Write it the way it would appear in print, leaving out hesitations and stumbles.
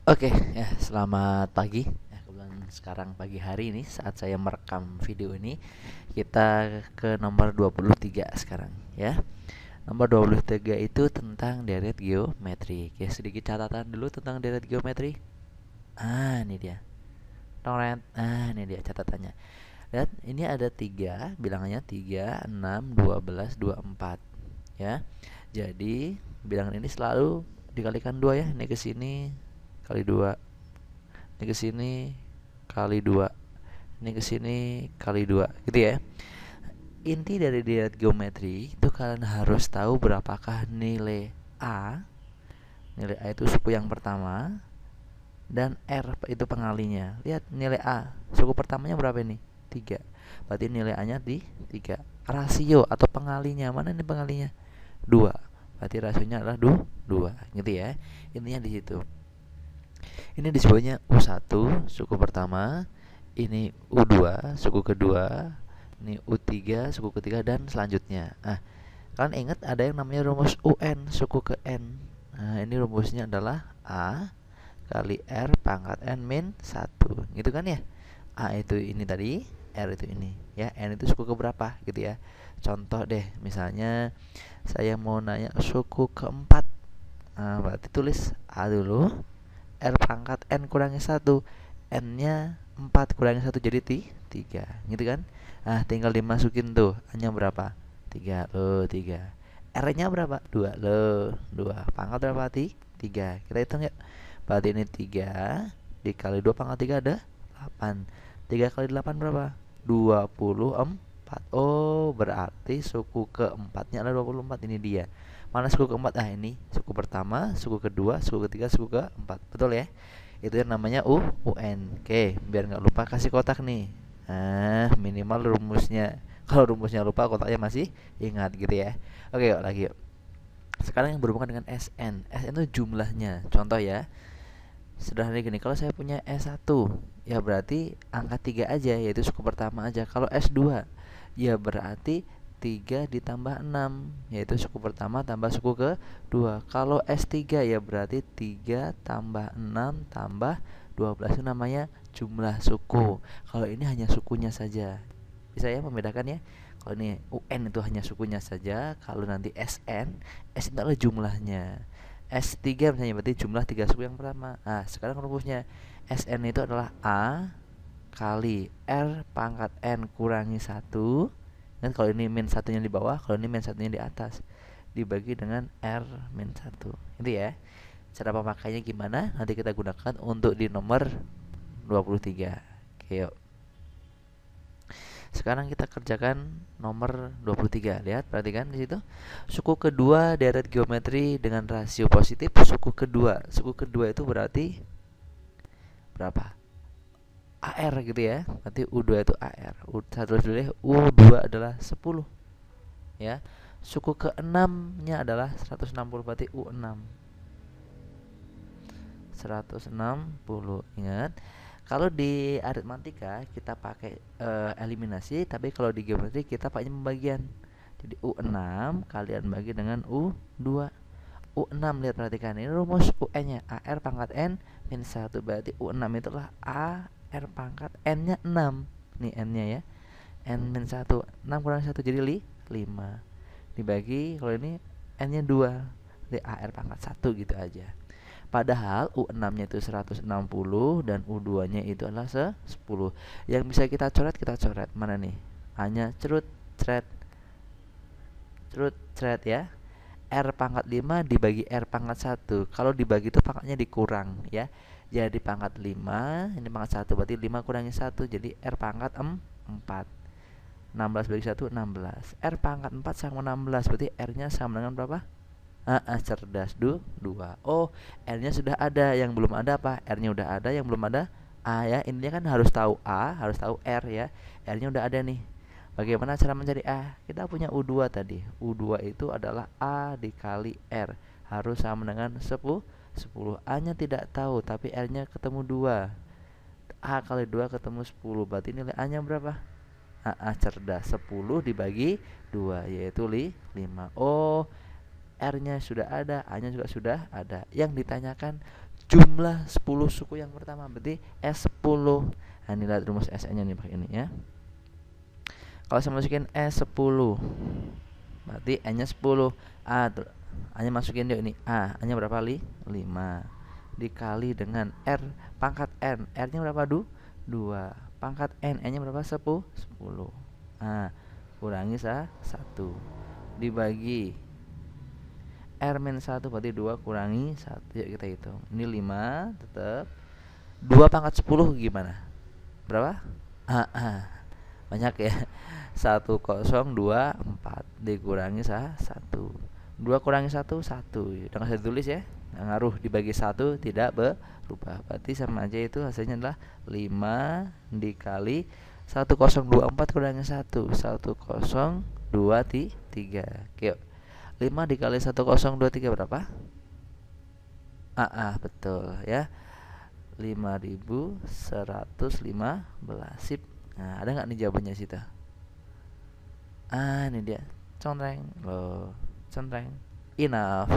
Oke, ya selamat pagi. Ya, kebetulan sekarang pagi hari ini saat saya merekam video ini, kita ke nomor 23 sekarang ya. Nomor 23 itu tentang deret geometri. Oke, sedikit catatan dulu tentang deret geometri. Ini dia. Toret. Ini dia catatannya. Lihat, ini ada tiga, bilangannya 3, 6, 12, 24 ya. Jadi, bilangan ini selalu dikalikan 2 ya. Ini ke sini kali 2, ini ke sini kali 2, ini ke sini kali 2, gitu ya. Inti dari deret geometri itu kalian harus tahu berapakah nilai A. Nilai A itu suku yang pertama dan R itu pengalinya. Lihat nilai A, suku pertamanya berapa ini? 3. Berarti nilai A-nya di 3. Rasio atau pengalinya, mana ini pengalinya? 2. Berarti rasionya adalah 2, gitu ya. Intinya di situ. Ini disebutnya U1 suku pertama, ini U2 suku kedua, ini U3 suku ketiga dan selanjutnya. Kalian ingat ada yang namanya rumus UN suku ke N. Ini rumusnya adalah A kali R pangkat N min 1. Gitu kan ya? A itu ini tadi, R itu ini. Ya, N itu suku ke berapa gitu ya. Contoh deh, misalnya saya mau nanya suku keempat. Berarti tulis A dulu, R pangkat N kurangi 1. N-nya 4 kurangi 1 jadi 3. Gitu kan? Tinggal dimasukin tuh. N-nya berapa? 3. Loh, 3. R-nya berapa? 2. Loh, 2. Pangkat berapa? 3. Kita hitung ya. Berarti ini 3 dikali 2 pangkat 3 ada 8. 3 kali 8 berapa? 24. Oh, berarti suku keempatnya adalah 24. Ini dia. Mana suku keempat? Ini suku pertama, suku kedua, suku ketiga, suku keempat. Betul ya? Itu yang namanya UN. Oke, biar nggak lupa kasih kotak nih. Minimal rumusnya. Kalau rumusnya lupa, kotaknya masih ingat gitu ya. Oke, yuk lagi yuk. Sekarang yang berhubungan dengan SN. SN itu jumlahnya. Contoh ya. Sederhana gini, kalau saya punya S1, ya berarti angka 3 aja, yaitu suku pertama aja. Kalau S2, ya berarti 3 ditambah 6, yaitu suku pertama tambah suku kedua. Kalau S3 ya berarti 3 tambah 6 tambah 12, itu namanya jumlah suku. Kalau ini hanya sukunya saja. Bisa ya membedakan ya. Kalau ini UN itu hanya sukunya saja, kalau nanti SN, S itu adalah jumlahnya. S3 misalnya berarti jumlah 3 suku yang pertama. Sekarang rumusnya SN itu adalah A kali R pangkat N kurangi 1. Ingat kalau ini min satunya di bawah, kalau ini min satunya di atas, dibagi dengan R min 1. Itu ya. Cara pemakainya gimana? Nanti kita gunakan untuk di nomor 23. Oke, yuk. Sekarang kita kerjakan nomor 23. Lihat, perhatikan di situ. Suku kedua deret geometri dengan rasio positif suku kedua. Suku kedua itu berarti berapa? AR gitu ya. Berarti U2 itu AR. U2 adalah 10 ya. Suku ke-6-nya adalah 160, berarti U6. 160. Ingat, kalau di aritmatika kita pakai eliminasi, tapi kalau di geometri kita pakai pembagian. Jadi U6 kalian bagi dengan U2. U6, lihat, perhatikan ini rumus UN-nya AR pangkat N min 1, berarti U6 itulah AR pangkat N-nya 6. Nih N-nya ya. N min 1, 6 kurang 1 jadi 5. Dibagi, kalau ini N-nya 2, jadi AR pangkat 1 gitu aja. Padahal U6-nya itu 160 dan U2-nya itu adalah 10. Yang bisa kita coret. Mana nih? A-nya cerut, cret. Cerut, cret ya. R pangkat 5 dibagi R pangkat 1. Kalau dibagi itu pangkatnya dikurang ya. Jadi pangkat 5, ini pangkat 1, berarti 5 kurangi 1 jadi R pangkat 4. 16 bagi 1 16. R pangkat 4 sama 16, berarti R-nya sama dengan berapa? Cerdas, 2. Oh, R-nya sudah ada, yang belum ada apa? R-nya udah ada, yang belum ada A ya. Intinya kan harus tahu A, harus tahu R ya. R-nya udah ada nih. Bagaimana cara mencari A? Kita punya U2 tadi. U2 itu adalah A dikali R. Harus sama dengan 10. A-nya tidak tahu, tapi R-nya ketemu 2. A kali 2 ketemu 10. Berarti nilai A-nya berapa? Cerdas. 10 dibagi 2, yaitu 5. Oh, R-nya sudah ada, A-nya juga sudah ada. Yang ditanyakan jumlah 10 suku yang pertama, berarti S10. Nah, ini lihat rumus SN nya nih pakai ini ya. Kalau saya masukin S10 berarti N nya 10. A nya masukin yuk, ini A nya berapa? 5 dikali dengan R pangkat N, R nya berapa? 2 pangkat N nya berapa? 10. Nah, kurangi 1 dibagi R min 1 berarti 2 kurangi 1. Yuk kita hitung. Ini 5 tetap 2 pangkat 10 gimana? Berapa? Banyak ya. 1024 dikurangi 1. 2 kurangi 1 1. Udah saya tulis ya. Ngaruh dibagi 1 tidak berubah. Berarti sama aja, itu hasilnya adalah 5 dikali 1024 kurangi 1. 1023. Oke. 5 dikali 1023 berapa? Betul ya. 5115. Sip. Nah, ada nggak nih jawabannya situ? Ini dia. Contreng. Contreng. Enough.